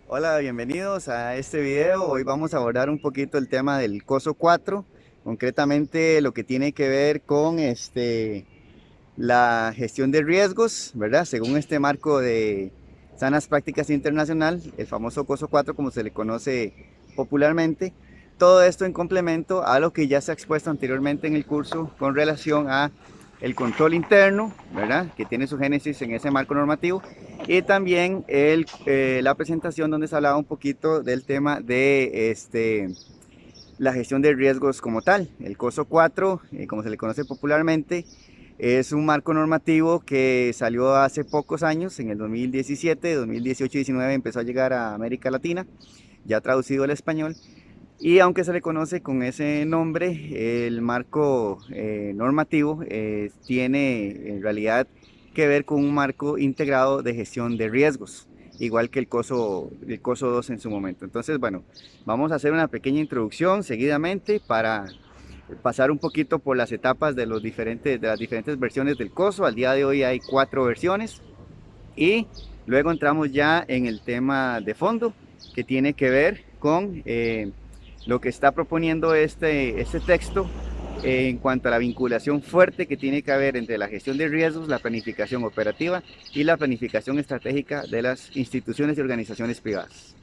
Hola, bienvenidos a este video. Hoy vamos a abordar un poquito el tema del COSO 4, concretamente lo que tiene que ver con la gestión de riesgos, ¿verdad? Según este marco de sanas prácticas internacional, el famoso COSO 4 como se le conoce popularmente. Todo esto en complemento a lo que ya se ha expuesto anteriormente en el curso con relación a el control interno, ¿verdad? Que tiene su génesis en ese marco normativo y también la presentación donde se hablaba un poquito del tema de la gestión de riesgos como tal. El COSO 4, como se le conoce popularmente, es un marco normativo que salió hace pocos años, en el 2017, 2018 y 2019 empezó a llegar a América Latina, ya traducido al español. Y aunque se le conoce con ese nombre, el marco normativo tiene en realidad que ver con un marco integrado de gestión de riesgos, igual que el COSO 2 en su momento. Entonces, bueno, vamos a hacer una pequeña introducción seguidamente para pasar un poquito por las etapas de las diferentes versiones del COSO. Al día de hoy hay 4 versiones y luego entramos ya en el tema de fondo que tiene que ver con lo que está proponiendo este texto en cuanto a la vinculación fuerte que tiene que haber entre la gestión de riesgos, la planificación operativa y la planificación estratégica de las instituciones y organizaciones privadas.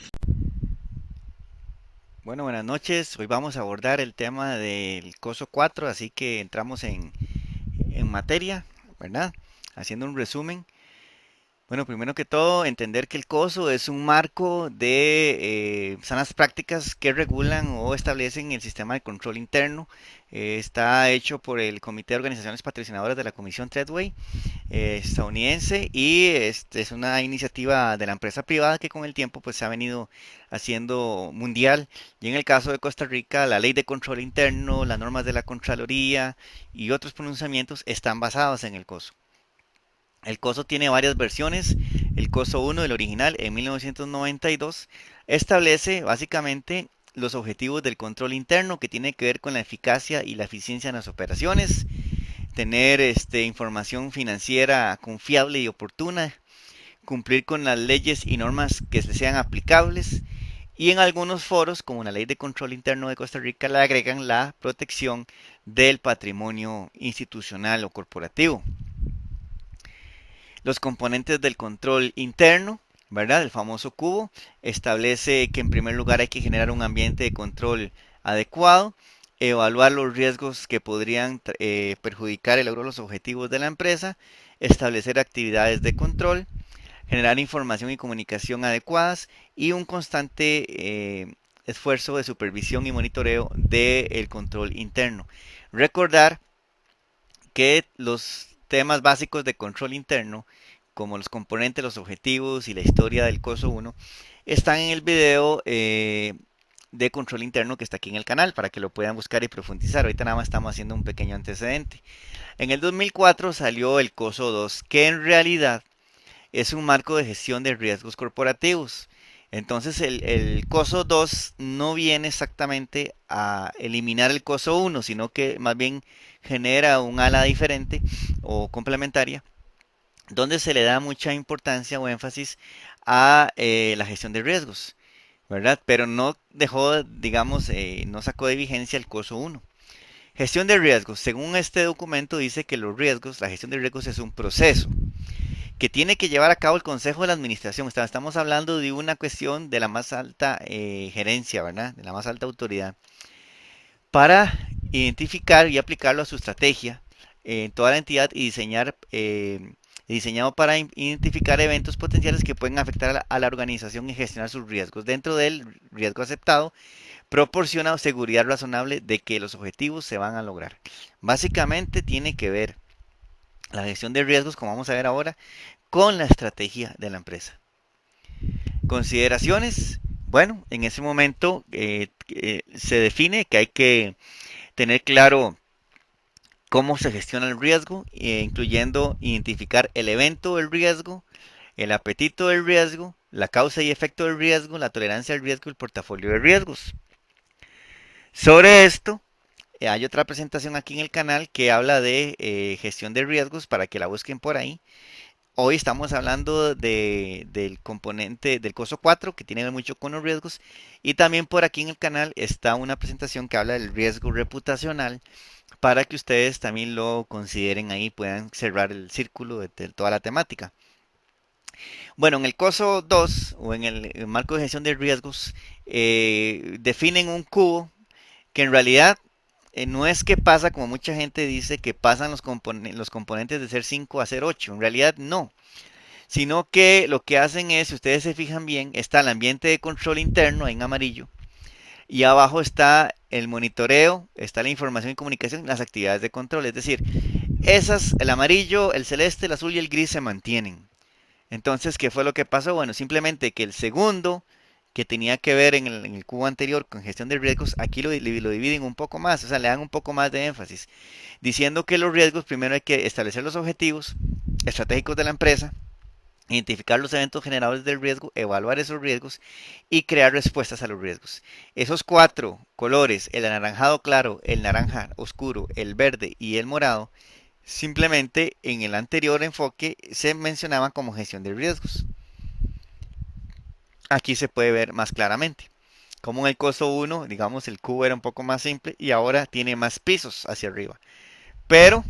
Bueno, buenas noches. Hoy vamos a abordar el tema del COSO 4, así que entramos en materia, ¿verdad? Haciendo un resumen. Bueno, primero que todo, entender que el COSO es un marco de sanas prácticas que regulan o establecen el sistema de control interno. Está hecho por el Comité de Organizaciones Patrocinadoras de la Comisión Treadway estadounidense y es una iniciativa de la empresa privada que con el tiempo pues se ha venido haciendo mundial. Y en el caso de Costa Rica, la ley de control interno, las normas de la Contraloría y otros pronunciamientos están basados en el COSO. El COSO tiene varias versiones. El COSO 1, el original, en 1992, establece básicamente los objetivos del control interno que tiene que ver con la eficacia y la eficiencia en las operaciones, tener información financiera confiable y oportuna, cumplir con las leyes y normas que sean aplicables y en algunos foros, como la Ley de Control Interno de Costa Rica, le agregan la protección del patrimonio institucional o corporativo. Los componentes del control interno, ¿verdad? El famoso cubo, establece que en primer lugar hay que generar un ambiente de control adecuado, evaluar los riesgos que podrían perjudicar el logro de los objetivos de la empresa, establecer actividades de control, generar información y comunicación adecuadas y un constante esfuerzo de supervisión y monitoreo del control interno. Recordar que los temas básicos de control interno, como los componentes, los objetivos y la historia del COSO 1, están en el video de control interno que está aquí en el canal para que lo puedan buscar y profundizar. Ahorita nada más estamos haciendo un pequeño antecedente. En el 2004 salió el COSO 2, que en realidad es un marco de gestión de riesgos corporativos. Entonces el COSO 2 no viene exactamente a eliminar el COSO 1, sino que más bien genera un ala diferente o complementaria, donde se le da mucha importancia o énfasis a la gestión de riesgos, ¿verdad? Pero no dejó, digamos, no sacó de vigencia el COSO 1. Gestión de riesgos. Según este documento dice que los riesgos, la gestión de riesgos es un proceso que tiene que llevar a cabo el Consejo de la Administración. Estamos hablando de una cuestión de la más alta gerencia, ¿verdad? De la más alta autoridad, para identificar y aplicarlo a su estrategia en toda la entidad y diseñado para identificar eventos potenciales que pueden afectar a la organización y gestionar sus riesgos. Dentro del riesgo aceptado, proporciona seguridad razonable de que los objetivos se van a lograr. Básicamente tiene que ver la gestión de riesgos, como vamos a ver ahora, con la estrategia de la empresa. Consideraciones. Bueno, en ese momento se define que hay que tener claro cómo se gestiona el riesgo, incluyendo identificar el evento del riesgo, el apetito del riesgo, la causa y efecto del riesgo, la tolerancia al riesgo y el portafolio de riesgos. Sobre esto, hay otra presentación aquí en el canal que habla de gestión de riesgos para que la busquen por ahí. Hoy estamos hablando del componente del coso 4 que tiene que ver mucho con los riesgos. Y también por aquí en el canal está una presentación que habla del riesgo reputacional para que ustedes también lo consideren ahí, puedan cerrar el círculo de toda la temática. Bueno, en el coso 2 o en el marco de gestión de riesgos, definen un cubo que en realidad no es que pasa como mucha gente dice que pasan los componentes de ser 5 a ser 8. En realidad no, sino que lo que hacen es, si ustedes se fijan bien, está el ambiente de control interno en amarillo y abajo está el monitoreo, está la información y comunicación, las actividades de control. Es decir, el amarillo, el celeste, el azul y el gris se mantienen. Entonces, ¿qué fue lo que pasó? Bueno, simplemente que el segundo, que tenía que ver en el cubo anterior con gestión de riesgos, aquí lo dividen un poco más, o sea, le dan un poco más de énfasis, diciendo que los riesgos, primero hay que establecer los objetivos estratégicos de la empresa, identificar los eventos generadores del riesgo, evaluar esos riesgos y crear respuestas a los riesgos. Esos cuatro colores, el anaranjado claro, el naranja oscuro, el verde y el morado, simplemente en el anterior enfoque se mencionaban como gestión de riesgos. Aquí se puede ver más claramente. Como en el costo 1, digamos, el cubo era un poco más simple y ahora tiene más pisos hacia arriba. Pero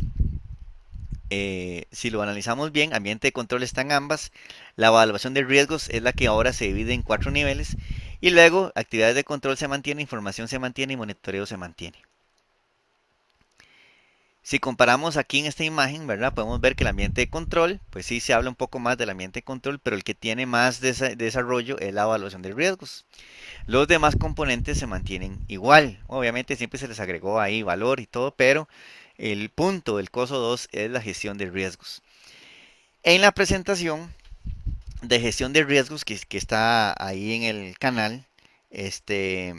si lo analizamos bien, ambiente de control está en ambas. La evaluación de riesgos es la que ahora se divide en 4 niveles. Y luego, actividades de control se mantiene, información se mantiene y monitoreo se mantiene. Si comparamos aquí en esta imagen, ¿verdad? Podemos ver que el ambiente de control, pues sí se habla un poco más del ambiente de control, pero el que tiene más desarrollo es la evaluación de riesgos. Los demás componentes se mantienen igual. Obviamente siempre se les agregó ahí valor y todo, pero el punto del coso 2 es la gestión de riesgos. En la presentación de gestión de riesgos que está ahí en el canal, este,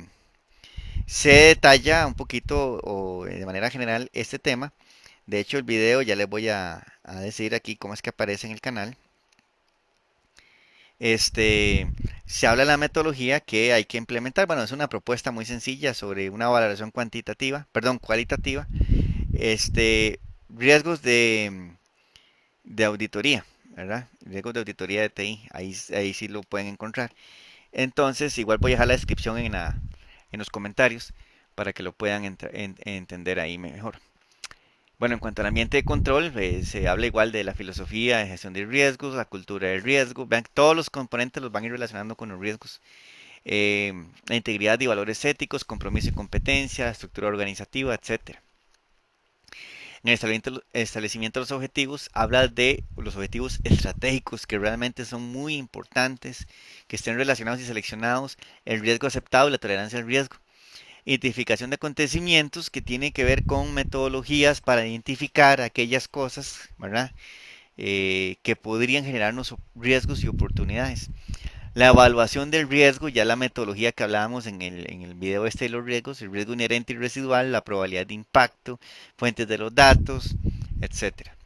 se detalla un poquito o de manera general este tema. De hecho, el video ya les voy a decir aquí cómo es que aparece en el canal. Este, se habla de la metodología que hay que implementar. Bueno, es una propuesta muy sencilla sobre una valoración cualitativa. Este, riesgos de auditoría, ¿verdad? Riesgos de auditoría de TI, ahí sí lo pueden encontrar. Entonces, igual voy a dejar la descripción en los comentarios para que lo puedan entender ahí mejor. Bueno, en cuanto al ambiente de control, se habla igual de la filosofía de gestión de riesgos, la cultura del riesgo. Vean, todos los componentes los van a ir relacionando con los riesgos. La integridad y valores éticos, compromiso y competencia, estructura organizativa, etcétera. En el establecimiento de los objetivos, habla de los objetivos estratégicos que realmente son muy importantes, que estén relacionados y seleccionados, el riesgo aceptado y la tolerancia al riesgo. Identificación de acontecimientos que tiene que ver con metodologías para identificar aquellas cosas, ¿verdad? Que podrían generarnos riesgos y oportunidades. La evaluación del riesgo, ya la metodología que hablábamos en el video este de los riesgos, el riesgo inherente y residual, la probabilidad de impacto, fuentes de los datos, etcétera.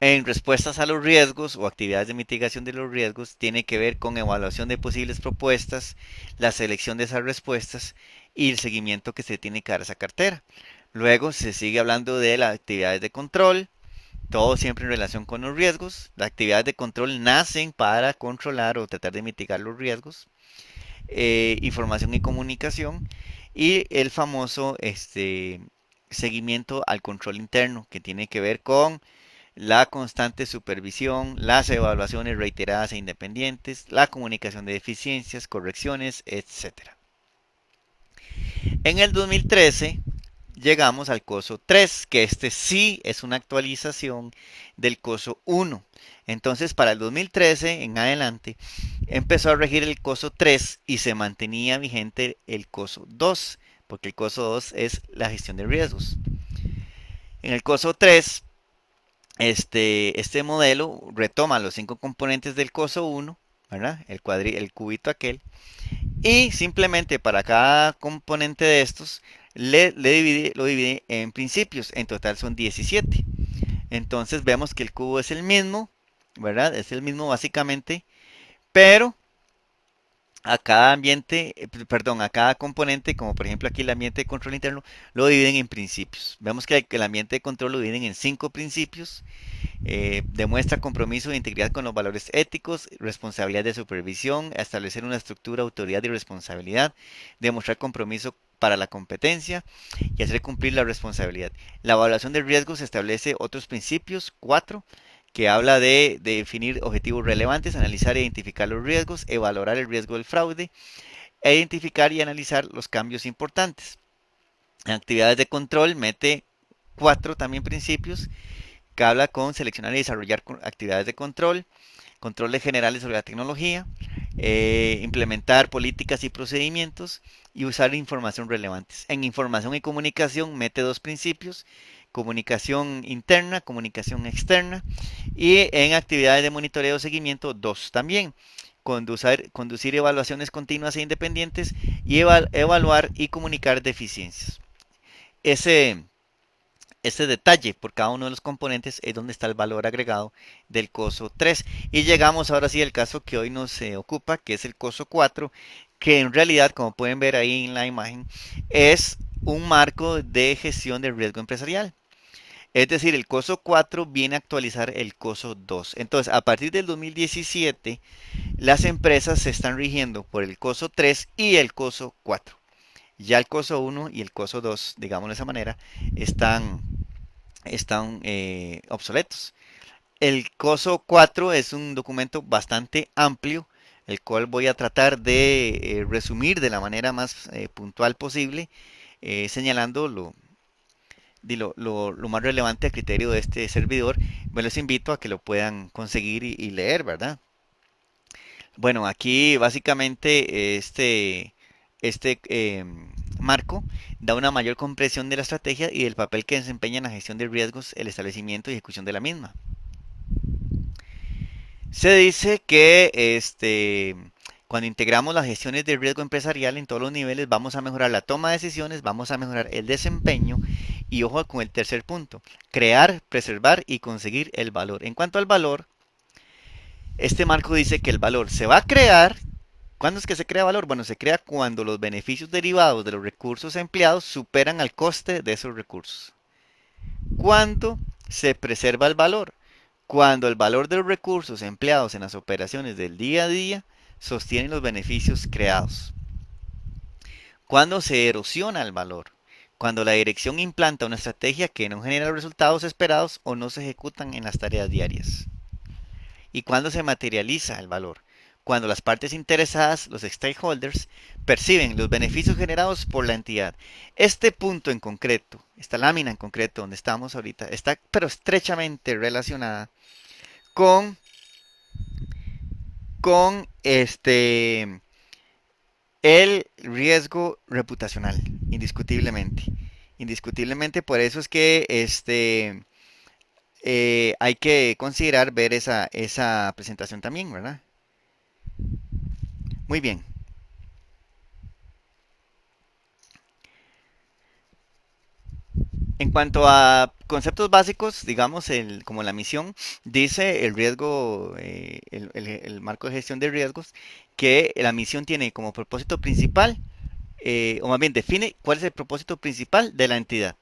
En respuestas a los riesgos o actividades de mitigación de los riesgos, tiene que ver con evaluación de posibles propuestas, la selección de esas respuestas y el seguimiento que se tiene que dar a esa cartera. Luego se sigue hablando de las actividades de control, todo siempre en relación con los riesgos. Las actividades de control nacen para controlar o tratar de mitigar los riesgos. Información y comunicación. Y el famoso seguimiento al control interno, que tiene que ver con la constante supervisión, las evaluaciones reiteradas e independientes, la comunicación de deficiencias, correcciones, etcétera. En el 2013 llegamos al coso 3, que este sí es una actualización del coso 1. Entonces, para el 2013 en adelante, empezó a regir el coso 3 y se mantenía vigente el coso 2, porque el coso 2 es la gestión de riesgos. En el coso 3, este modelo retoma los 5 componentes del coso 1, ¿verdad? El cubito aquel, y simplemente para cada componente de estos lo divide en principios. En total son 17. Entonces vemos que el cubo es el mismo, ¿verdad? Es el mismo básicamente, pero a cada ambiente, perdón, a cada componente, como por ejemplo aquí el ambiente de control interno, lo dividen en principios. Vemos que el ambiente de control lo dividen en 5 principios. Demuestra compromiso de integridad con los valores éticos, responsabilidad de supervisión, establecer una estructura, autoridad y responsabilidad, demostrar compromiso para la competencia y hacer cumplir la responsabilidad. La evaluación de riesgos establece otros principios, 4, que habla de definir objetivos relevantes, analizar e identificar los riesgos, evaluar el riesgo del fraude, e identificar y analizar los cambios importantes. En actividades de control mete 4 también principios que habla con seleccionar y desarrollar actividades de control, controles generales sobre la tecnología, implementar políticas y procedimientos y usar información relevantes. En información y comunicación mete 2 principios, comunicación interna, comunicación externa, y en actividades de monitoreo o seguimiento 2 también. Conducir evaluaciones continuas e independientes y evaluar y comunicar deficiencias. Ese, este detalle por cada uno de los componentes es donde está el valor agregado del coso 3. Y llegamos ahora sí al caso que hoy nos ocupa, que es el coso 4, que en realidad, como pueden ver ahí en la imagen, es un marco de gestión de riesgo empresarial. Es decir, el coso 4 viene a actualizar el coso 2. Entonces, a partir del 2017, las empresas se están rigiendo por el coso 3 y el coso 4. Ya el coso 1 y el coso 2, digamos de esa manera, están obsoletos. El COSO 4 es un documento bastante amplio, el cual voy a tratar de resumir de la manera más puntual posible, señalando lo más relevante a criterio de este servidor. Me los invito a que lo puedan conseguir y leer, ¿verdad? Bueno, aquí básicamente este marco da una mayor comprensión de la estrategia y del papel que desempeña en la gestión de riesgos, el establecimiento y ejecución de la misma. Se dice que cuando integramos las gestiones de riesgo empresarial en todos los niveles, vamos a mejorar la toma de decisiones, vamos a mejorar el desempeño y ojo con el tercer punto, crear, preservar y conseguir el valor. En cuanto al valor, este marco dice que el valor se va a crear. ¿Cuándo es que se crea valor? Bueno, se crea cuando los beneficios derivados de los recursos empleados superan al coste de esos recursos. ¿Cuándo se preserva el valor? Cuando el valor de los recursos empleados en las operaciones del día a día sostiene los beneficios creados. Cuando se erosiona el valor. Cuando la dirección implanta una estrategia que no genera los resultados esperados o no se ejecutan en las tareas diarias. Y cuando se materializa el valor. Cuando las partes interesadas, los stakeholders, perciben los beneficios generados por la entidad. Este punto en concreto, esta lámina en concreto donde estamos ahorita, está pero estrechamente relacionada con, con el riesgo reputacional, indiscutiblemente. Indiscutiblemente, por eso es que hay que considerar ver esa presentación también, ¿verdad? Muy bien. En cuanto a conceptos básicos, digamos, como la misión, dice el riesgo, el marco de gestión de riesgos, que la misión tiene como propósito principal, o más bien define cuál es el propósito principal de la entidad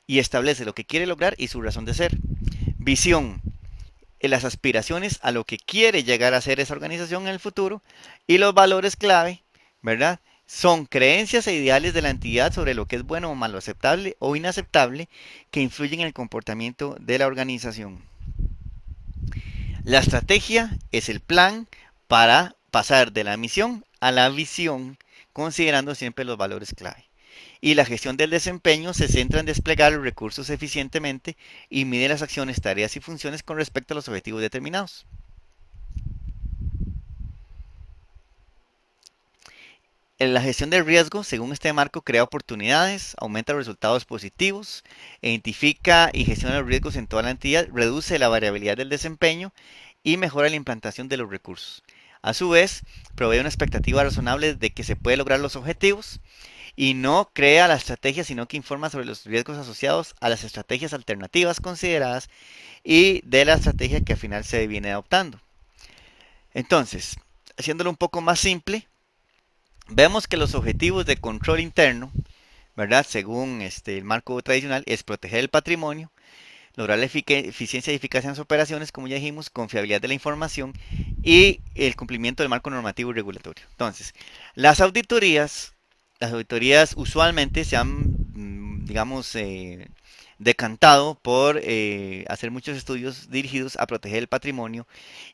y establece lo que quiere lograr y su razón de ser. Visión, las aspiraciones a lo que quiere llegar a ser esa organización en el futuro y los valores clave, ¿verdad? Son creencias e ideales de la entidad sobre lo que es bueno o malo, aceptable o inaceptable, que influyen en el comportamiento de la organización. La estrategia es el plan para pasar de la misión a la visión, considerando siempre los valores clave. Y la gestión del desempeño se centra en desplegar los recursos eficientemente y mide las acciones, tareas y funciones con respecto a los objetivos determinados. En la gestión del riesgo, según este marco, crea oportunidades, aumenta los resultados positivos, identifica y gestiona los riesgos en toda la entidad, reduce la variabilidad del desempeño y mejora la implantación de los recursos. A su vez, provee una expectativa razonable de que se puede lograr los objetivos y no crea la estrategia, sino que informa sobre los riesgos asociados a las estrategias alternativas consideradas y de la estrategia que al final se viene adoptando. Entonces, haciéndolo un poco más simple, Vemos que los objetivos de control interno, ¿verdad? Según el marco tradicional, es proteger el patrimonio, lograr la eficiencia y eficacia en las operaciones, como ya dijimos, confiabilidad de la información y el cumplimiento del marco normativo y regulatorio. Entonces, las auditorías, las auditorías usualmente se han, digamos, decantado por hacer muchos estudios dirigidos a proteger el patrimonio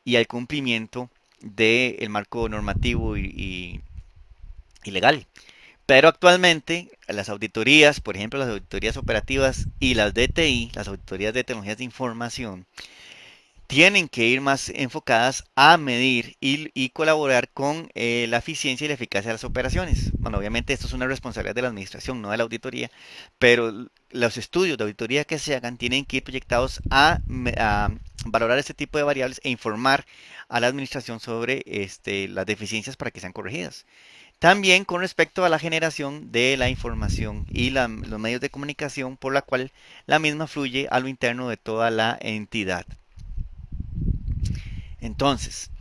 y al cumplimiento del marco normativo y legal. Pero actualmente las auditorías, por ejemplo las auditorías operativas y las DTI, las auditorías de tecnologías de información, tienen que ir más enfocadas a medir y colaborar con la eficiencia y la eficacia de las operaciones. Bueno, obviamente esto es una responsabilidad de la administración, no de la auditoría, pero los estudios de auditoría que se hagan tienen que ir proyectados a valorar este tipo de variables e informar a la administración sobre las deficiencias para que sean corregidas. También con respecto a la generación de la información y los medios de comunicación por la cual la misma fluye a lo interno de toda la entidad. Entonces,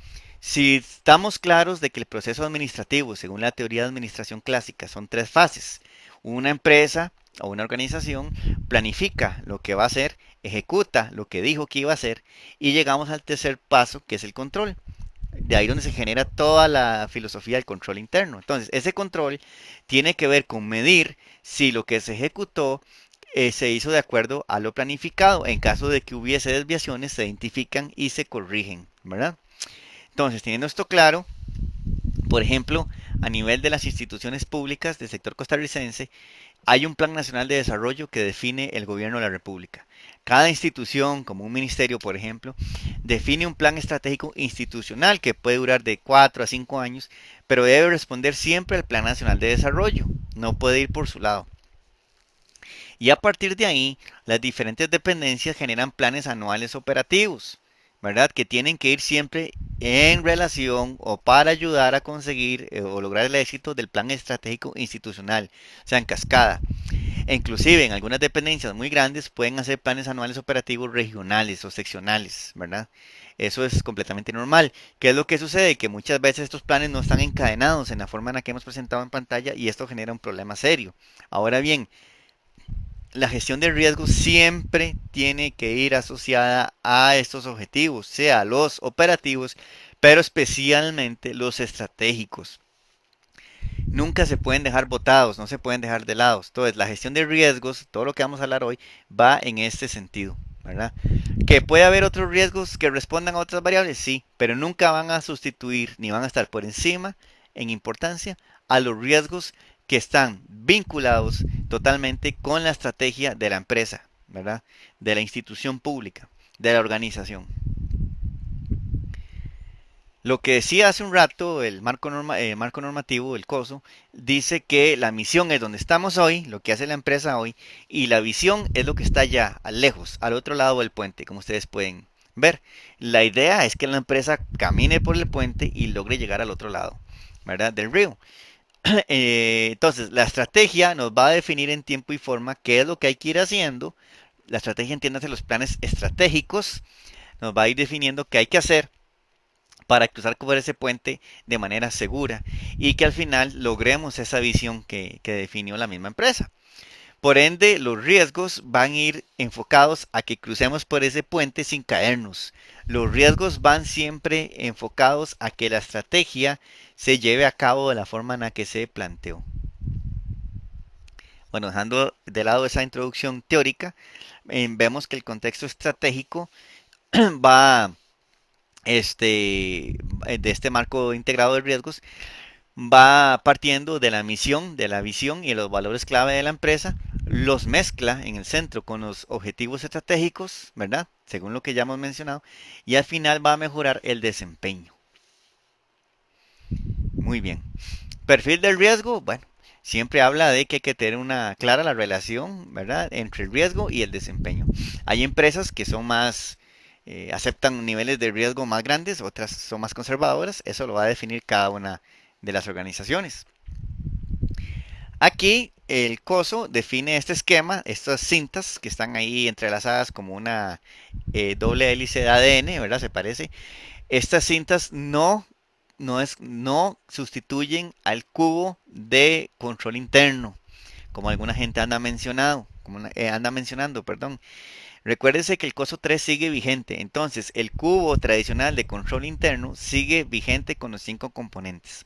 si estamos claros de que el proceso administrativo, según la teoría de administración clásica, son tres fases. Una empresa o una organización planifica lo que va a hacer, ejecuta lo que dijo que iba a hacer y llegamos al tercer paso, que es el control. De ahí donde se genera toda la filosofía del control interno. Entonces, ese control tiene que ver con medir si lo que se ejecutó se hizo de acuerdo a lo planificado. En caso de que hubiese desviaciones, se identifican y se corrigen, ¿verdad? Entonces, teniendo esto claro, por ejemplo, a nivel de las instituciones públicas del sector costarricense, hay un Plan Nacional de Desarrollo que define el gobierno de la República. Cada institución, como un ministerio, por ejemplo, define un plan estratégico institucional que puede durar de 4 a 5 años, pero debe responder siempre al Plan Nacional de Desarrollo. No puede ir por su lado. Y a partir de ahí, las diferentes dependencias generan planes anuales operativos, ¿verdad? Que tienen que ir siempre en relación o para ayudar a conseguir o lograr el éxito del plan estratégico institucional, o sea, en cascada. E inclusive en algunas dependencias muy grandes pueden hacer planes anuales operativos regionales o seccionales, ¿verdad? Eso es completamente normal. ¿Qué es lo que sucede? Que muchas veces estos planes no están encadenados en la forma en la que hemos presentado en pantalla y esto genera un problema serio. Ahora bien, la gestión de riesgos siempre tiene que ir asociada a estos objetivos, sea los operativos, pero especialmente los estratégicos. Nunca se pueden dejar botados, no se pueden dejar de lado. Entonces, la gestión de riesgos, todo lo que vamos a hablar hoy, va en este sentido, ¿verdad? Que puede haber otros riesgos que respondan a otras variables, sí, pero nunca van a sustituir ni van a estar por encima en importancia a los riesgos que están vinculados totalmente con la estrategia de la empresa, ¿verdad? De la institución pública, de la organización. Lo que decía hace un rato el marco normativo, el COSO, dice que la misión es donde estamos hoy, lo que hace la empresa hoy, y la visión es lo que está allá, a lejos, al otro lado del puente, como ustedes pueden ver. La idea es que la empresa camine por el puente y logre llegar al otro lado, ¿verdad? Del río. Entonces, la estrategia nos va a definir en tiempo y forma qué es lo que hay que ir haciendo. La estrategia, entiéndase, los planes estratégicos, nos va a ir definiendo qué hay que hacer para cruzar por ese puente de manera segura y que al final logremos esa visión que definió la misma empresa. Por ende, los riesgos van a ir enfocados a que crucemos por ese puente sin caernos. Los riesgos van siempre enfocados a que la estrategia se lleve a cabo de la forma en la que se planteó. Bueno, dejando de lado esa introducción teórica, vemos que el contexto estratégico va de este marco integrado de riesgos va partiendo de la misión, de la visión y los valores clave de la empresa, los mezcla en el centro con los objetivos estratégicos, ¿verdad? Según lo que ya hemos mencionado, y al final va a mejorar el desempeño. Muy bien. Perfil del riesgo, bueno, siempre habla de que hay que tener una clara la relación, ¿verdad? Entre el riesgo y el desempeño. Hay empresas que son más, aceptan niveles de riesgo más grandes, otras son más conservadoras, eso lo va a definir cada una de las organizaciones. Aquí el COSO define este esquema, estas cintas que están ahí entrelazadas como una doble hélice de ADN, ¿verdad? Se parece. Estas cintas no no sustituyen al cubo de control interno, como alguna gente anda mencionando, perdón. Recuérdese que el coso 3 sigue vigente, entonces el cubo tradicional de control interno sigue vigente con los 5 componentes.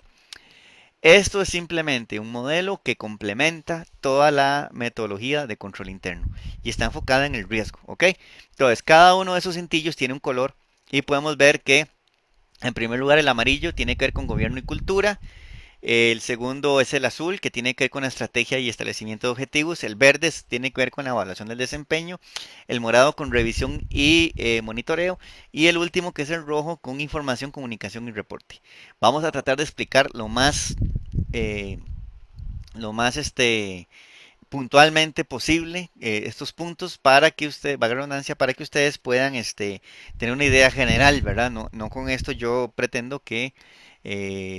Esto es simplemente un modelo que complementa toda la metodología de control interno y está enfocada en el riesgo, ¿ok? Entonces, cada uno de esos cintillos tiene un color y podemos ver que, en primer lugar, el amarillo tiene que ver con gobierno y cultura. El segundo es el azul, que tiene que ver con la estrategia y establecimiento de objetivos. El verde tiene que ver con la evaluación del desempeño. El morado con revisión y monitoreo. Y el último, que es el rojo, con información, comunicación y reporte. Vamos a tratar de explicar eh, lo más puntualmente posible estos puntos para que usted, valga la redundancia, para que ustedes puedan tener una idea general, ¿verdad? No con esto yo pretendo que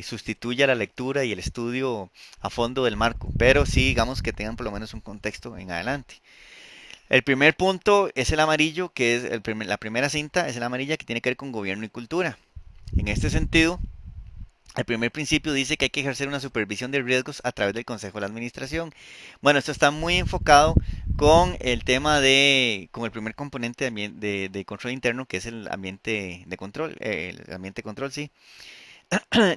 sustituya la lectura y el estudio a fondo del marco, pero sí digamos que tengan por lo menos un contexto en adelante. El primer punto es el amarillo, que es la primera cinta, es la amarilla que tiene que ver con gobierno y cultura. En este sentido, el primer principio dice que hay que ejercer una supervisión de riesgos a través del Consejo de la Administración. Bueno, esto está muy enfocado con el tema con el primer componente de control interno, que es el ambiente de control, el ambiente de control, sí.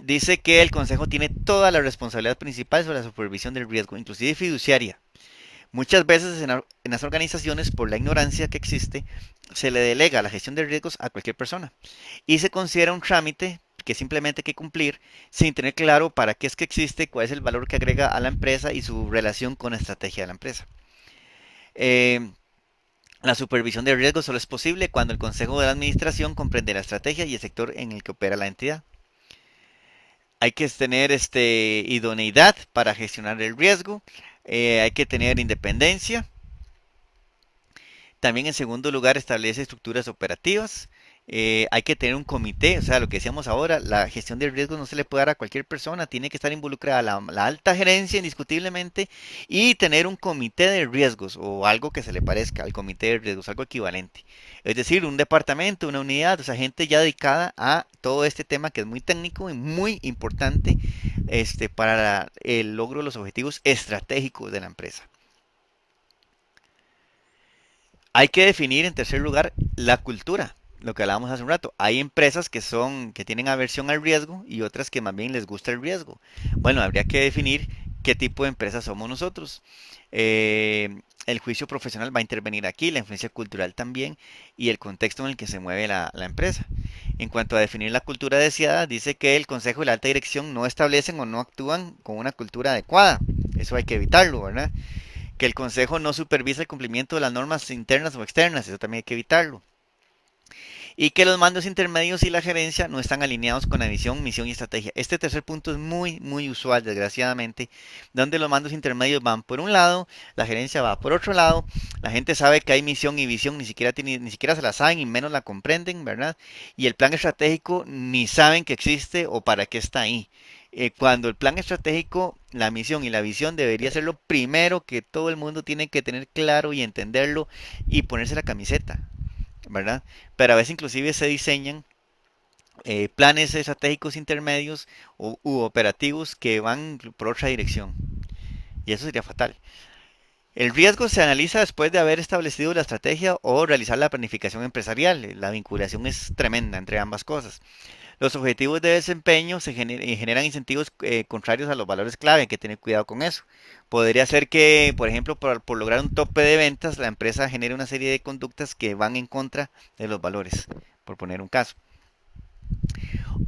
Dice que el Consejo tiene toda la responsabilidad principal sobre la supervisión del riesgo, inclusive fiduciaria. Muchas veces en las organizaciones, por la ignorancia que existe, se le delega la gestión de riesgos a cualquier persona y se considera un trámite que simplemente hay que cumplir sin tener claro para qué es que existe, cuál es el valor que agrega a la empresa y su relación con la estrategia de la empresa. Eh, la supervisión de riesgos solo es posible cuando el Consejo de la Administración comprende la estrategia y el sector en el que opera la entidad. Hay que tener idoneidad para gestionar el riesgo, hay que tener independencia. También en segundo lugar establece estructuras operativas. Hay que tener un comité, o sea, lo que decíamos ahora, la gestión de riesgos no se le puede dar a cualquier persona, tiene que estar involucrada la alta gerencia indiscutiblemente y tener un comité de riesgos o algo que se le parezca al comité de riesgos, algo equivalente. Es decir, un departamento, una unidad, o sea, gente ya dedicada a todo este tema que es muy técnico y muy importante para el logro de los objetivos estratégicos de la empresa. Hay que definir en tercer lugar la cultura, lo que hablábamos hace un rato. Hay empresas que tienen aversión al riesgo y otras que más bien les gusta el riesgo. Bueno, habría que definir qué tipo de empresa somos nosotros. El juicio profesional va a intervenir aquí, la influencia cultural también y el contexto en el que se mueve la empresa. En cuanto a definir la cultura deseada, dice que el consejo y la alta dirección no establecen o no actúan con una cultura adecuada. Eso hay que evitarlo, ¿verdad? Que el Consejo no supervisa el cumplimiento de las normas internas o externas, eso también hay que evitarlo. Y que los mandos intermedios y la gerencia no están alineados con la visión, misión y estrategia. Este tercer punto es muy, muy usual, desgraciadamente, donde los mandos intermedios van por un lado, la gerencia va por otro lado, la gente sabe que hay misión y visión, ni siquiera se la saben y menos la comprenden, ¿verdad? Y el plan estratégico ni saben que existe o para qué está ahí. Cuando el plan estratégico, la misión y la visión debería ser lo primero que todo el mundo tiene que tener claro y entenderlo y ponerse la camiseta, ¿verdad? Pero a veces inclusive se diseñan planes estratégicos intermedios u operativos que van por otra dirección. Y eso sería fatal. El riesgo se analiza después de haber establecido la estrategia o realizar la planificación empresarial. La vinculación es tremenda entre ambas cosas. Los objetivos de desempeño generan incentivos contrarios a los valores clave, hay que tener cuidado con eso. Podría ser que, por ejemplo, por lograr un tope de ventas, la empresa genere una serie de conductas que van en contra de los valores, por poner un caso.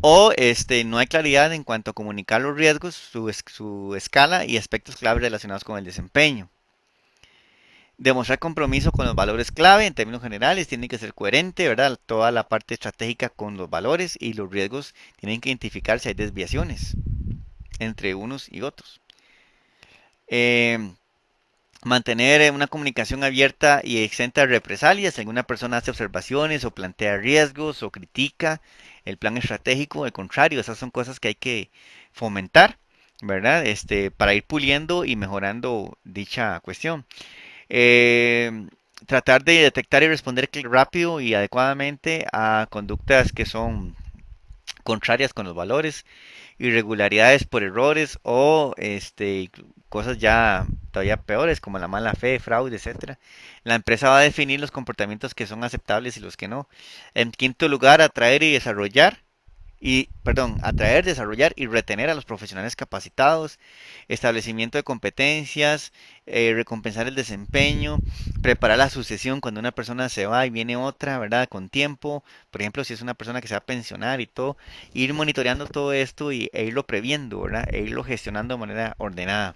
O no hay claridad en cuanto a comunicar los riesgos, su escala y aspectos clave relacionados con el desempeño. Demostrar compromiso con los valores clave en términos generales, tiene que ser coherente, ¿verdad? Toda la parte estratégica con los valores y los riesgos tienen que identificar si hay desviaciones entre unos y otros. Eh, Mantener una comunicación abierta y exenta de represalias. Si alguna persona hace observaciones o plantea riesgos o critica el plan estratégico, al contrario, esas son cosas que hay que fomentar, ¿verdad? Para ir puliendo y mejorando dicha cuestión. Eh, Tratar de detectar y responder rápido y adecuadamente a conductas que son contrarias con los valores, irregularidades por errores o cosas ya todavía peores como la mala fe, fraude, etcétera. La empresa va a definir los comportamientos que son aceptables y los que no. En quinto lugar, atraer, desarrollar y retener a los profesionales capacitados, establecimiento de competencias, recompensar el desempeño, preparar la sucesión cuando una persona se va y viene otra, ¿verdad? Con tiempo, por ejemplo, si es una persona que se va a pensionar y todo, ir monitoreando todo esto e irlo previendo, ¿verdad? E irlo gestionando de manera ordenada.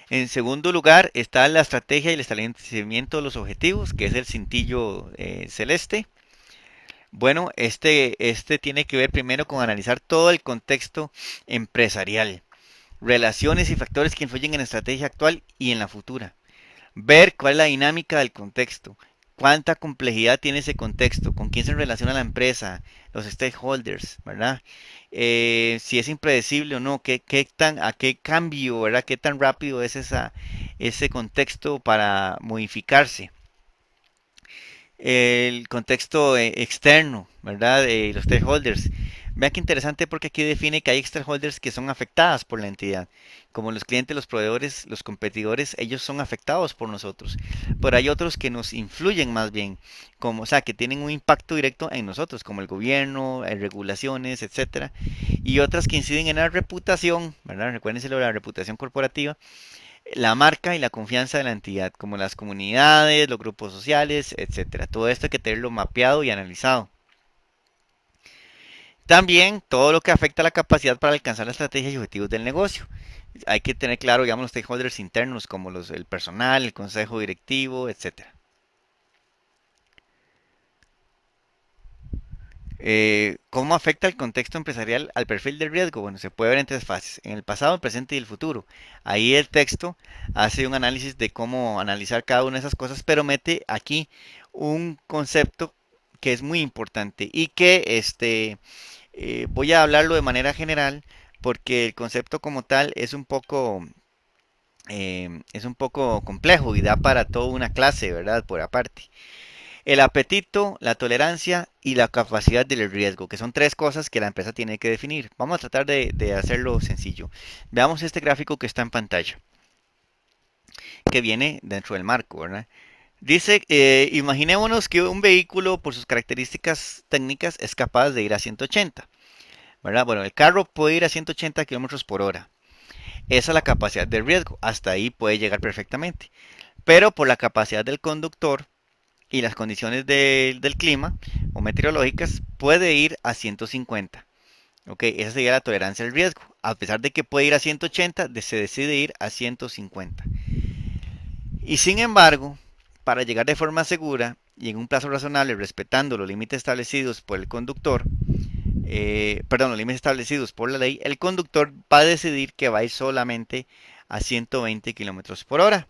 En segundo lugar está la estrategia y el establecimiento de los objetivos, que es el cintillo celeste. Bueno, este tiene que ver primero con analizar todo el contexto empresarial, relaciones y factores que influyen en la estrategia actual y en la futura. Ver cuál es la dinámica del contexto, cuánta complejidad tiene ese contexto, con quién se relaciona la empresa, los stakeholders, ¿verdad? Si es impredecible o no, a qué cambio, ¿verdad? Qué tan rápido es ese contexto para modificarse. El contexto externo, ¿verdad? Los stakeholders. Vean qué interesante porque aquí define que hay stakeholders que son afectadas por la entidad, como los clientes, los proveedores, los competidores, ellos son afectados por nosotros, pero hay otros que nos influyen más bien, como, o sea, que tienen un impacto directo en nosotros, como el gobierno, regulaciones, etcétera, y otras que inciden en la reputación, ¿verdad? Recuérdense lo de la reputación corporativa, la marca y la confianza de la entidad, como las comunidades, los grupos sociales, etcétera. Todo esto hay que tenerlo mapeado y analizado. También todo lo que afecta a la capacidad para alcanzar la estrategia y objetivos del negocio. Hay que tener claro, digamos, los stakeholders internos como el personal, el consejo directivo, etcétera. ¿Cómo afecta el contexto empresarial al perfil de riesgo? Bueno, se puede ver en tres fases, en el pasado, el presente y el futuro. Ahí el texto hace un análisis de cómo analizar cada una de esas cosas, pero mete aquí un concepto que es muy importante y que voy a hablarlo de manera general porque el concepto como tal es un poco complejo y da para toda una clase, ¿verdad? Por aparte. El apetito, la tolerancia y la capacidad del riesgo, que son tres cosas que la empresa tiene que definir. Vamos a tratar de hacerlo sencillo. Veamos este gráfico que está en pantalla, que viene dentro del marco, ¿verdad? Dice, imaginémonos que un vehículo por sus características técnicas es capaz de ir a 180, ¿verdad? Bueno, el carro puede ir a 180 kilómetros por hora. Esa es la capacidad de riesgo. Hasta ahí puede llegar perfectamente. Pero por la capacidad del conductor, y las condiciones del clima o meteorológicas puede ir a 150. Ok, esa sería la tolerancia al riesgo. A pesar de que puede ir a 180, se decide ir a 150. Y sin embargo, para llegar de forma segura y en un plazo razonable, respetando los límites establecidos por el conductor, perdón, los límites establecidos por la ley, el conductor va a decidir que va a ir solamente a 120 kilómetros por hora.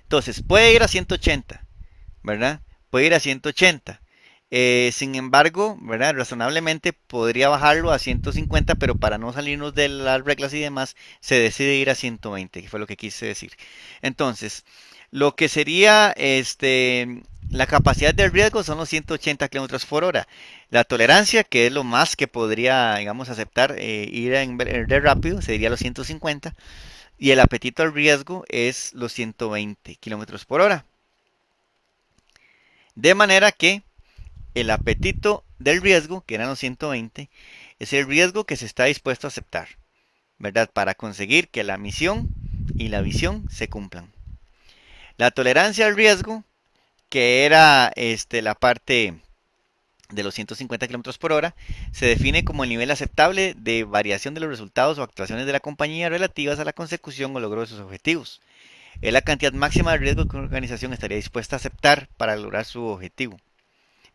Entonces, puede ir a 180, ¿verdad? Puede ir a 180. Sin embargo, ¿verdad? Razonablemente podría bajarlo a 150, pero para no salirnos de las reglas y demás, se decide ir a 120, que fue lo que quise decir. Entonces, lo que sería la capacidad de riesgo son los 180 kilómetros por hora. La tolerancia, que es lo más que podría, digamos, aceptar ir de rápido, sería los 150. Y el apetito al riesgo es los 120 kilómetros por hora. De manera que el apetito del riesgo, que eran los 120, es el riesgo que se está dispuesto a aceptar, ¿verdad? Para conseguir que la misión y la visión se cumplan. La tolerancia al riesgo, que era la parte de los 150 kilómetros por hora, se define como el nivel aceptable de variación de los resultados o actuaciones de la compañía relativas a la consecución o logro de sus objetivos. Es la cantidad máxima de riesgo que una organización estaría dispuesta a aceptar para lograr su objetivo.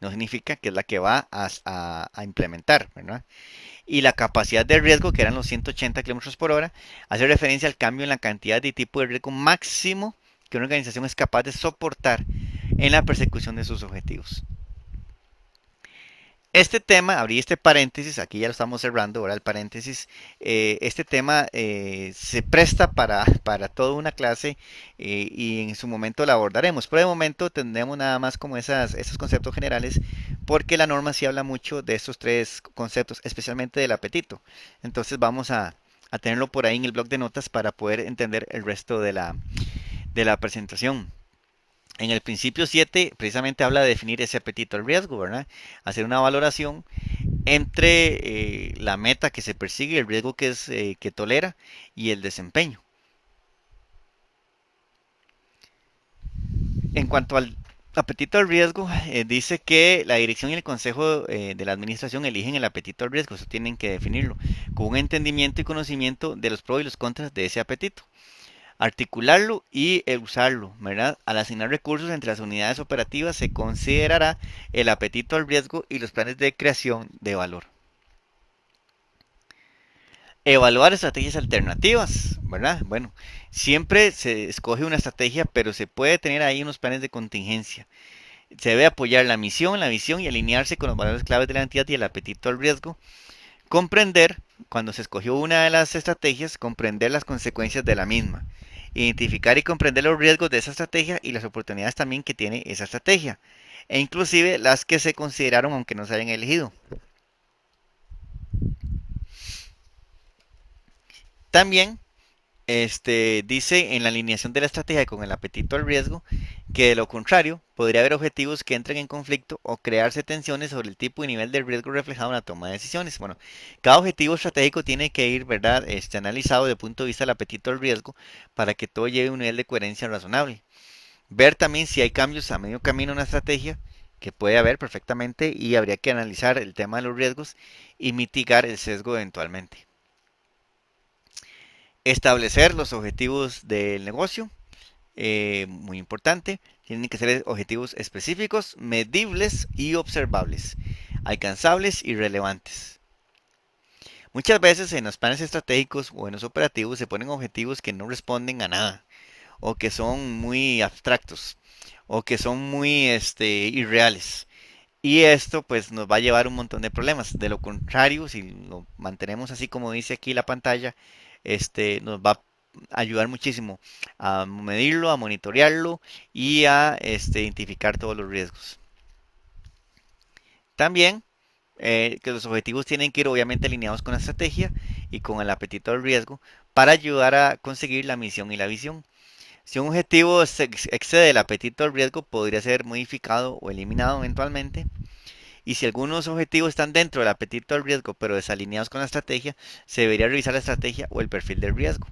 No significa que es la que va a implementar, ¿verdad? Y la capacidad de riesgo, que eran los 180 kilómetros por hora, hace referencia al cambio en la cantidad y tipo de riesgo máximo que una organización es capaz de soportar en la persecución de sus objetivos. Este tema, abrí este paréntesis, aquí ya lo estamos cerrando, ahora el paréntesis, este tema se presta para toda una clase y en su momento la abordaremos. Por el momento tendremos nada más como esos conceptos generales porque la norma sí habla mucho de estos tres conceptos, especialmente del apetito. Entonces vamos a tenerlo por ahí en el blog de notas para poder entender el resto de la presentación. En el principio 7 precisamente habla de definir ese apetito al riesgo, ¿verdad? Hacer una valoración entre la meta que se persigue, el riesgo que tolera y el desempeño. En cuanto al apetito al riesgo, dice que la dirección y el consejo de la administración eligen el apetito al riesgo, eso tienen que definirlo, con un entendimiento y conocimiento de los pros y los contras de ese apetito. Articularlo y usarlo, ¿verdad? Al asignar recursos entre las unidades operativas se considerará el apetito al riesgo y los planes de creación de valor. Evaluar estrategias alternativas, ¿verdad? Bueno, siempre se escoge una estrategia, pero se puede tener ahí unos planes de contingencia. Se debe apoyar la misión, la visión y alinearse con los valores claves de la entidad y el apetito al riesgo. Comprender, cuando se escogió una de las estrategias, comprender las consecuencias de la misma. Identificar y comprender los riesgos de esa estrategia y las oportunidades también que tiene esa estrategia. E inclusive las que se consideraron aunque no se hayan elegido. También dice en la alineación de la estrategia con el apetito al riesgo que de lo contrario podría haber objetivos que entren en conflicto o crearse tensiones sobre el tipo y nivel de riesgo reflejado en la toma de decisiones. Bueno, cada objetivo estratégico tiene que ir, ¿verdad? Analizado desde el punto de vista del apetito al riesgo para que todo lleve un nivel de coherencia razonable. Ver también si hay cambios a medio camino en una estrategia, que puede haber perfectamente, y habría que analizar el tema de los riesgos y mitigar el sesgo eventualmente. Establecer los objetivos del negocio, muy importante. Tienen que ser objetivos específicos, medibles y observables, alcanzables y relevantes. Muchas veces en los planes estratégicos o en los operativos se ponen objetivos que no responden a nada o que son muy abstractos o que son muy irreales. Y esto pues nos va a llevar un montón de problemas. De lo contrario, si lo mantenemos así como dice aquí la pantalla, nos va a ayudar muchísimo a medirlo, a monitorearlo y a identificar todos los riesgos. También que los objetivos tienen que ir obviamente alineados con la estrategia y con el apetito al riesgo para ayudar a conseguir la misión y la visión. Si un objetivo excede el apetito al riesgo, podría ser modificado o eliminado eventualmente. Y si algunos objetivos están dentro del apetito al riesgo, pero desalineados con la estrategia, se debería revisar la estrategia o el perfil del riesgo.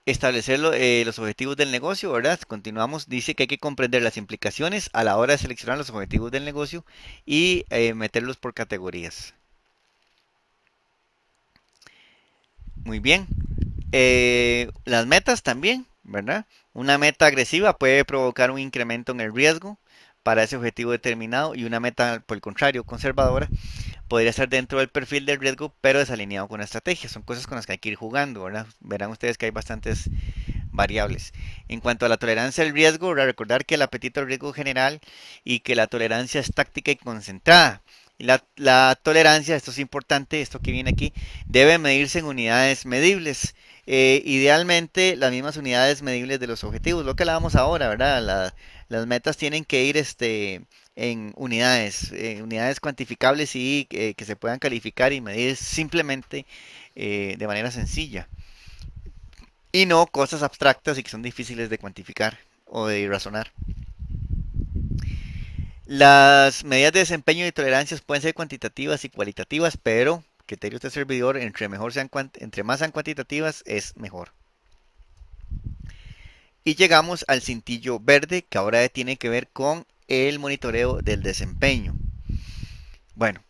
Establecer los objetivos del negocio, ¿verdad? Continuamos, dice que hay que comprender las implicaciones a la hora de seleccionar los objetivos del negocio y meterlos por categorías. Muy bien. Las metas también, ¿verdad? Una meta agresiva puede provocar un incremento en el riesgo para ese objetivo determinado y una meta, por el contrario, conservadora, podría estar dentro del perfil del riesgo, pero desalineado con la estrategia. Son cosas con las que hay que ir jugando, ¿verdad? Verán ustedes que hay bastantes variables. En cuanto a la tolerancia al riesgo, recordar que el apetito al riesgo general y que la tolerancia es táctica y concentrada. Y la tolerancia, esto es importante, esto que viene aquí, debe medirse en unidades medibles. Idealmente las mismas unidades medibles de los objetivos, lo que hablábamos ahora, ¿verdad? Las metas tienen que ir en unidades cuantificables y que se puedan calificar y medir simplemente de manera sencilla y no cosas abstractas y que son difíciles de cuantificar o de razonar. Las medidas de desempeño y tolerancias pueden ser cuantitativas y cualitativas, pero criterios de servidor, entre más sean cuantitativas es mejor. Y llegamos al cintillo verde que ahora tiene que ver con el monitoreo del desempeño. Bueno,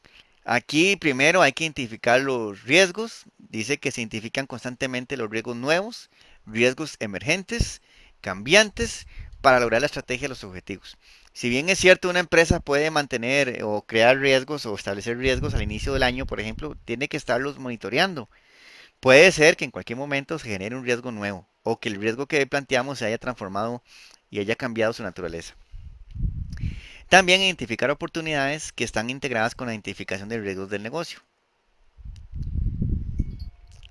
aquí primero hay que identificar los riesgos. Dice que se identifican constantemente los riesgos nuevos, riesgos emergentes, cambiantes, para lograr la estrategia de los objetivos. Si bien es cierto, una empresa puede mantener o crear riesgos o establecer riesgos al inicio del año, por ejemplo, tiene que estarlos monitoreando. Puede ser que en cualquier momento se genere un riesgo nuevo o que el riesgo que planteamos se haya transformado y haya cambiado su naturaleza. También identificar oportunidades que están integradas con la identificación de riesgos del negocio.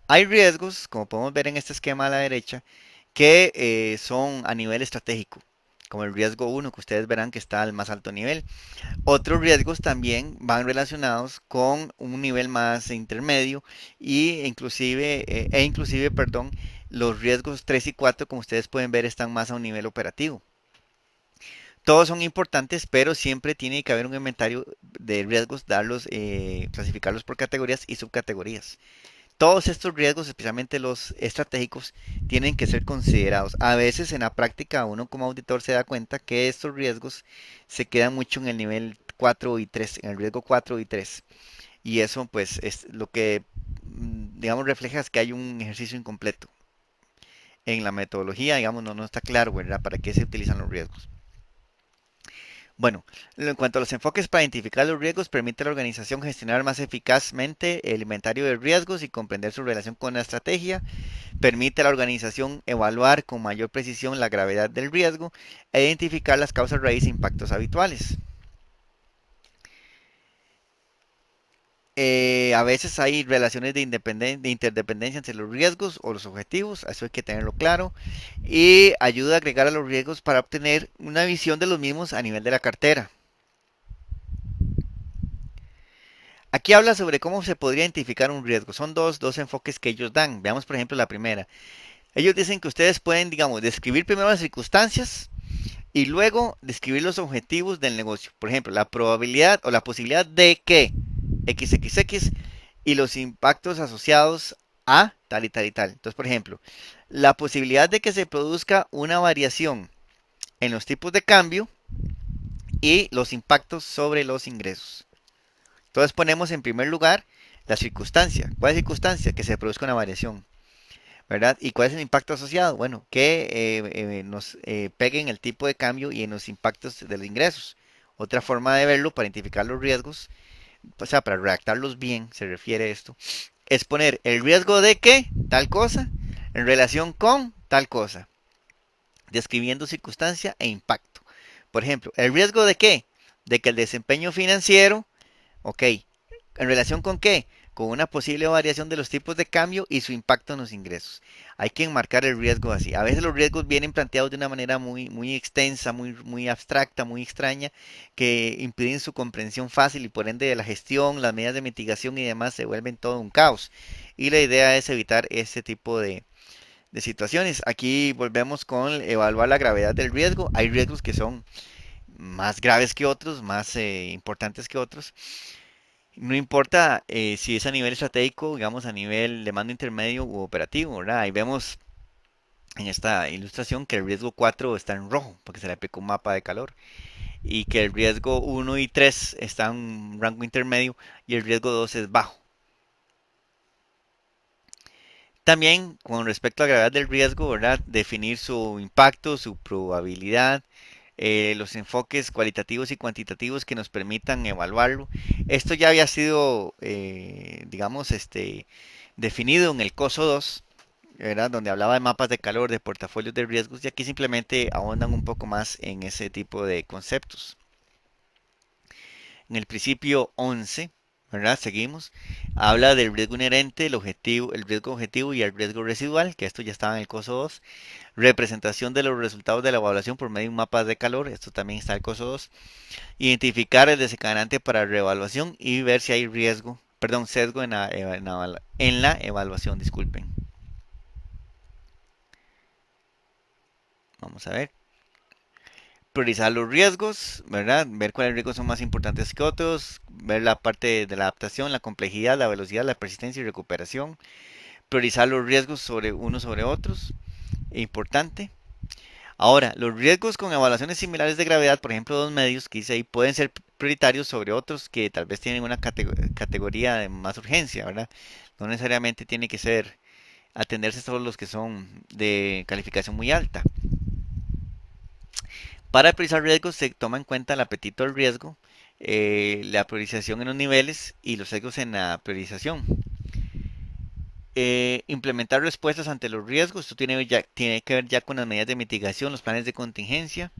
Hay riesgos, como podemos ver en este esquema a la derecha, que son a nivel estratégico, como el riesgo uno que ustedes verán que está al más alto nivel. Otros riesgos también van relacionados con un nivel más intermedio perdón, los riesgos 3 y 4 como ustedes pueden ver, están más a un nivel operativo. Todos son importantes, pero siempre tiene que haber un inventario de riesgos, clasificarlos por categorías y subcategorías. Todos estos riesgos, especialmente los estratégicos, tienen que ser considerados. A veces en la práctica uno como auditor se da cuenta que estos riesgos se quedan mucho en el nivel 4 y 3, en el riesgo 4 y 3. Y eso pues es lo que, digamos, refleja es que hay un ejercicio incompleto. En la metodología, digamos, no está claro, ¿verdad? ¿Para qué se utilizan los riesgos? Bueno, en cuanto a los enfoques para identificar los riesgos, permite a la organización gestionar más eficazmente el inventario de riesgos y comprender su relación con la estrategia. Permite a la organización evaluar con mayor precisión la gravedad del riesgo e identificar las causas raíz e impactos habituales. A veces hay relaciones de interdependencia entre los riesgos o los objetivos, eso hay que tenerlo claro, y ayuda a agregar a los riesgos para obtener una visión de los mismos a nivel de la cartera. Aquí habla sobre cómo se podría identificar un riesgo. Son dos enfoques que ellos dan. Veamos, por ejemplo, la primera. Ellos dicen que ustedes pueden, digamos, describir primero las circunstancias y luego describir los objetivos del negocio. Por ejemplo, la probabilidad o la posibilidad de que XXX y los impactos asociados a tal y tal y tal. Entonces, por ejemplo, la posibilidad de que se produzca una variación en los tipos de cambio y los impactos sobre los ingresos. Entonces ponemos en primer lugar la circunstancia. ¿Cuál es la circunstancia? Que se produzca una variación, ¿verdad? ¿Y cuál es el impacto asociado? Bueno, que nos peguen el tipo de cambio y en los impactos de los ingresos. Otra forma de verlo para identificar los riesgos, o sea, para redactarlos bien, se refiere a esto, es poner el riesgo de que tal cosa en relación con tal cosa, describiendo circunstancia e impacto. Por ejemplo, el riesgo de qué? De que el desempeño financiero, ok, ¿en relación con qué? Con una posible variación de los tipos de cambio y su impacto en los ingresos. Hay que enmarcar el riesgo así. A veces los riesgos vienen planteados de una manera muy extensa, muy abstracta, muy extraña, que impiden su comprensión fácil y por ende la gestión, las medidas de mitigación y demás se vuelven todo un caos. Y la idea es evitar este tipo de situaciones. Aquí volvemos con evaluar la gravedad del riesgo. Hay riesgos que son más graves que otros, más importantes que otros. No importa si es a nivel estratégico, digamos a nivel de mando intermedio u operativo, ¿verdad? Ahí vemos en esta ilustración que el riesgo 4 está en rojo, porque se le aplicó un mapa de calor, y que el riesgo uno y 3 están en un rango intermedio y el riesgo 2 es bajo. También con respecto a la gravedad del riesgo, ¿verdad? Definir su impacto, su probabilidad, los enfoques cualitativos y cuantitativos que nos permitan evaluarlo. Esto ya había sido, digamos, definido en el COSO 2, ¿verdad? Donde hablaba de mapas de calor, de portafolios de riesgos, y aquí simplemente ahondan un poco más en ese tipo de conceptos. En el principio 11, ¿verdad? Seguimos. Habla del riesgo inherente, el riesgo objetivo y el riesgo residual, que esto ya estaba en el COSO 2. Representación de los resultados de la evaluación por medio de un mapa de calor, esto también está en el COSO 2. Identificar el desencadenante para reevaluación y ver si hay sesgo en la evaluación, disculpen. Vamos a ver. Priorizar los riesgos, ¿verdad? Ver cuáles riesgos son más importantes que otros, ver la parte de la adaptación, la complejidad, la velocidad, la persistencia y recuperación, priorizar los riesgos sobre unos sobre otros, importante. Ahora, los riesgos con evaluaciones similares de gravedad, por ejemplo, dos medios que dice ahí, pueden ser prioritarios sobre otros que tal vez tienen una categoría de más urgencia, ¿verdad? No necesariamente tiene que ser atenderse solo los que son de calificación muy alta. Para priorizar riesgos se toma en cuenta el apetito al riesgo, la priorización en los niveles y los sesgos en la priorización. Implementar respuestas ante los riesgos. Esto tiene que ver ya con las medidas de mitigación, los planes de contingencia.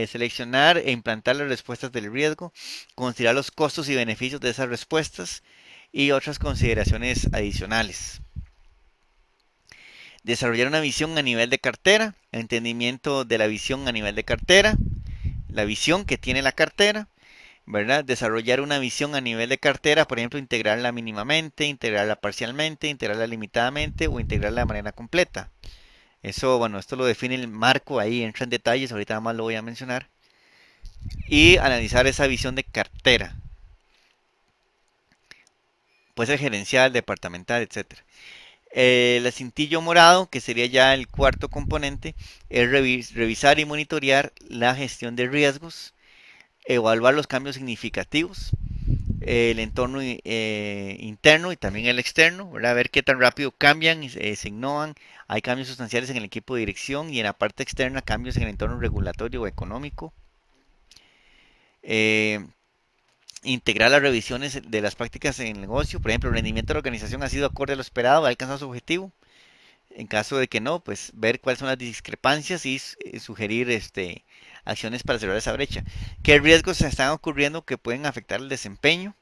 Seleccionar e implantar las respuestas del riesgo. Considerar los costos y beneficios de esas respuestas y otras consideraciones adicionales. Desarrollar una visión a nivel de cartera, entendimiento de la visión a nivel de cartera, la visión que tiene la cartera, ¿verdad? Desarrollar una visión a nivel de cartera, por ejemplo, integrarla mínimamente, integrarla parcialmente, integrarla limitadamente o integrarla de manera completa. Eso, bueno, esto lo define el marco, ahí entra en detalles, ahorita nada más lo voy a mencionar. Y analizar esa visión de cartera. Puede ser gerencial, departamental, etcétera. El cintillo morado, que sería ya el cuarto componente, es revisar y monitorear la gestión de riesgos, evaluar los cambios significativos, el entorno interno y también el externo, ¿verdad? Ver qué tan rápido cambian y se innovan. Hay cambios sustanciales en el equipo de dirección y en la parte externa cambios en el entorno regulatorio o económico. Eh, Integrar las revisiones de las prácticas en el negocio. Por ejemplo, el rendimiento de la organización ha sido acorde a lo esperado, ha alcanzado su objetivo. En caso de que no, pues ver cuáles son las discrepancias y sugerir acciones para cerrar esa brecha. ¿Qué riesgos se están ocurriendo que pueden afectar el desempeño?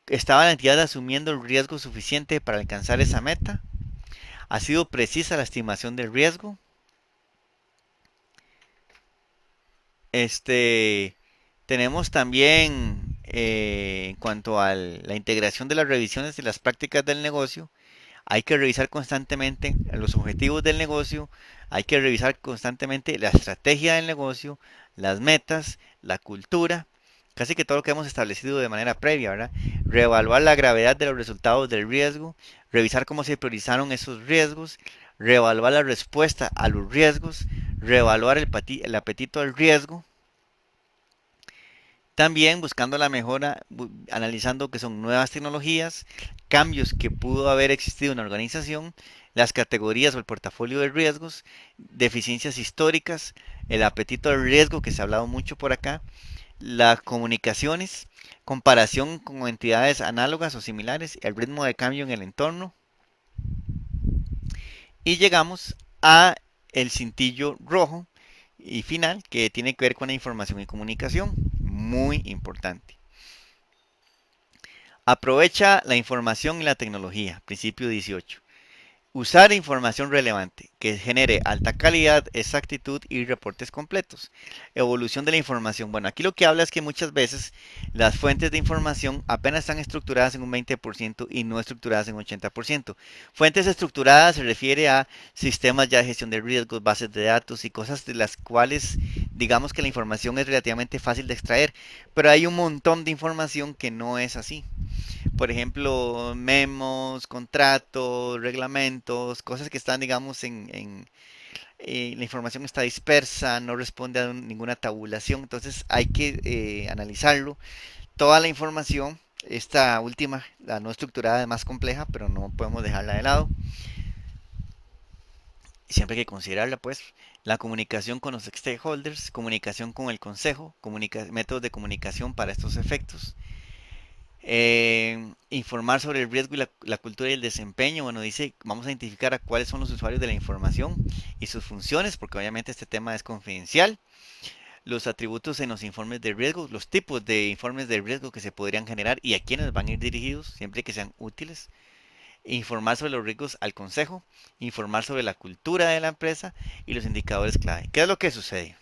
¿Estaba la entidad asumiendo el riesgo suficiente para alcanzar esa meta? ¿Ha sido precisa la estimación del riesgo? Este, Tenemos también, en cuanto a la integración de las revisiones de las prácticas del negocio, hay que revisar constantemente los objetivos del negocio, hay que revisar constantemente la estrategia del negocio, las metas, la cultura, casi que todo lo que hemos establecido de manera previa, ¿verdad? Reevaluar la gravedad de los resultados del riesgo, revisar cómo se priorizaron esos riesgos, reevaluar la respuesta a los riesgos, reevaluar el apetito al riesgo, también buscando la mejora, analizando que son nuevas tecnologías, cambios que pudo haber existido en la organización, las categorías o el portafolio de riesgos, deficiencias históricas, el apetito al riesgo que se ha hablado mucho por acá, las comunicaciones, comparación con entidades análogas o similares, el ritmo de cambio en el entorno. Y llegamos a el cintillo rojo y final, que tiene que ver con la información y comunicación. Muy importante. Aprovecha la información y la tecnología. Principio 18. Usar información relevante que genere alta calidad, exactitud y reportes completos. Evolución de la información. Bueno, aquí lo que habla es que muchas veces las fuentes de información apenas están estructuradas en un 20% y no estructuradas en un 80%. Fuentes estructuradas se refiere a sistemas ya de gestión de riesgos, bases de datos y cosas de las cuales digamos que la información es relativamente fácil de extraer, pero hay un montón de información que no es así. Por ejemplo, memos, contratos, reglamentos, cosas que están, digamos, la información está dispersa, no responde a ninguna tabulación, entonces hay que analizarlo. Toda la información, esta última, la no estructurada, es más compleja, pero no podemos dejarla de lado. Siempre hay que considerarla, pues, la comunicación con los stakeholders, comunicación con el consejo, métodos de comunicación para estos efectos. Informar sobre el riesgo y la cultura y el desempeño. Bueno, dice, vamos a identificar a cuáles son los usuarios de la información y sus funciones, porque obviamente este tema es confidencial. Los atributos en los informes de riesgo, los tipos de informes de riesgo que se podrían generar y a quiénes van a ir dirigidos, siempre que sean útiles. Informar sobre los riesgos al consejo, informar sobre la cultura de la empresa y los indicadores clave. ¿Qué es lo que sucede?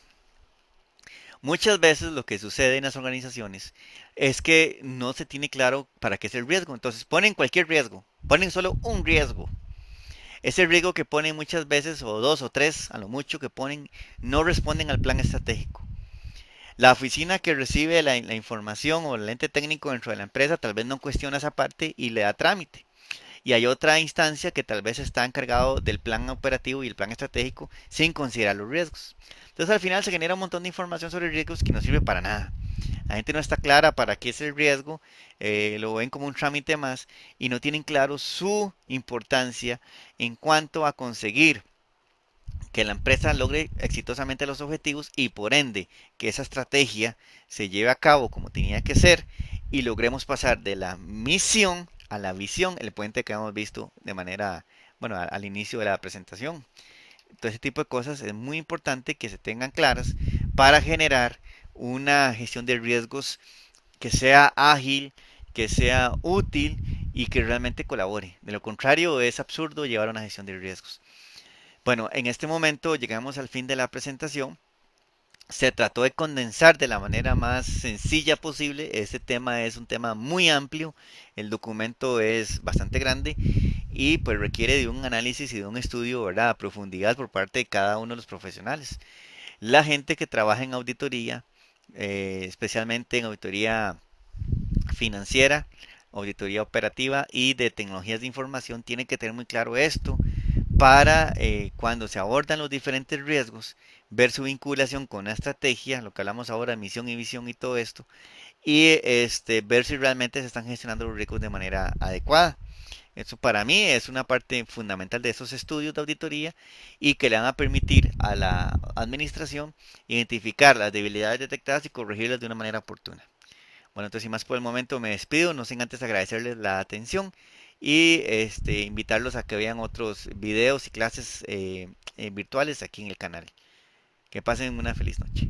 Muchas veces lo que sucede en las organizaciones es que no se tiene claro para qué es el riesgo. Entonces ponen cualquier riesgo, ponen solo un riesgo. Ese riesgo que ponen muchas veces, o dos o tres, a lo mucho que ponen, no responden al plan estratégico. La oficina que recibe la información o el ente técnico dentro de la empresa tal vez no cuestiona esa parte y le da trámite. Y hay otra instancia que tal vez está encargado del plan operativo y el plan estratégico sin considerar los riesgos. Entonces al final se genera un montón de información sobre riesgos que no sirve para nada. La gente no está clara para qué es el riesgo, lo ven como un trámite más y no tienen claro su importancia en cuanto a conseguir que la empresa logre exitosamente los objetivos y por ende que esa estrategia se lleve a cabo como tenía que ser y logremos pasar de la misión a la visión, el puente que hemos visto de manera, bueno, al inicio de la presentación. Todo ese tipo de cosas es muy importante que se tengan claras para generar una gestión de riesgos que sea ágil, que sea útil y que realmente colabore. De lo contrario, es absurdo llevar una gestión de riesgos. Bueno, en este momento llegamos al fin de la presentación. Se trató de condensar de la manera más sencilla posible. Este tema es un tema muy amplio. El documento es bastante grande y pues requiere de un análisis y de un estudio, ¿verdad?, a profundidad por parte de cada uno de los profesionales. La gente que trabaja en auditoría, especialmente en auditoría financiera, auditoría operativa y de tecnologías de información, tiene que tener muy claro esto para cuando se abordan los diferentes riesgos, ver su vinculación con la estrategia, lo que hablamos ahora, misión y visión y todo esto, y ver si realmente se están gestionando los riesgos de manera adecuada. Eso para mí es una parte fundamental de esos estudios de auditoría y que le van a permitir a la administración identificar las debilidades detectadas y corregirlas de una manera oportuna. Bueno, entonces sin más por el momento me despido, no sin antes agradecerles la atención y invitarlos a que vean otros videos y clases virtuales aquí en el canal. Que pasen una feliz noche.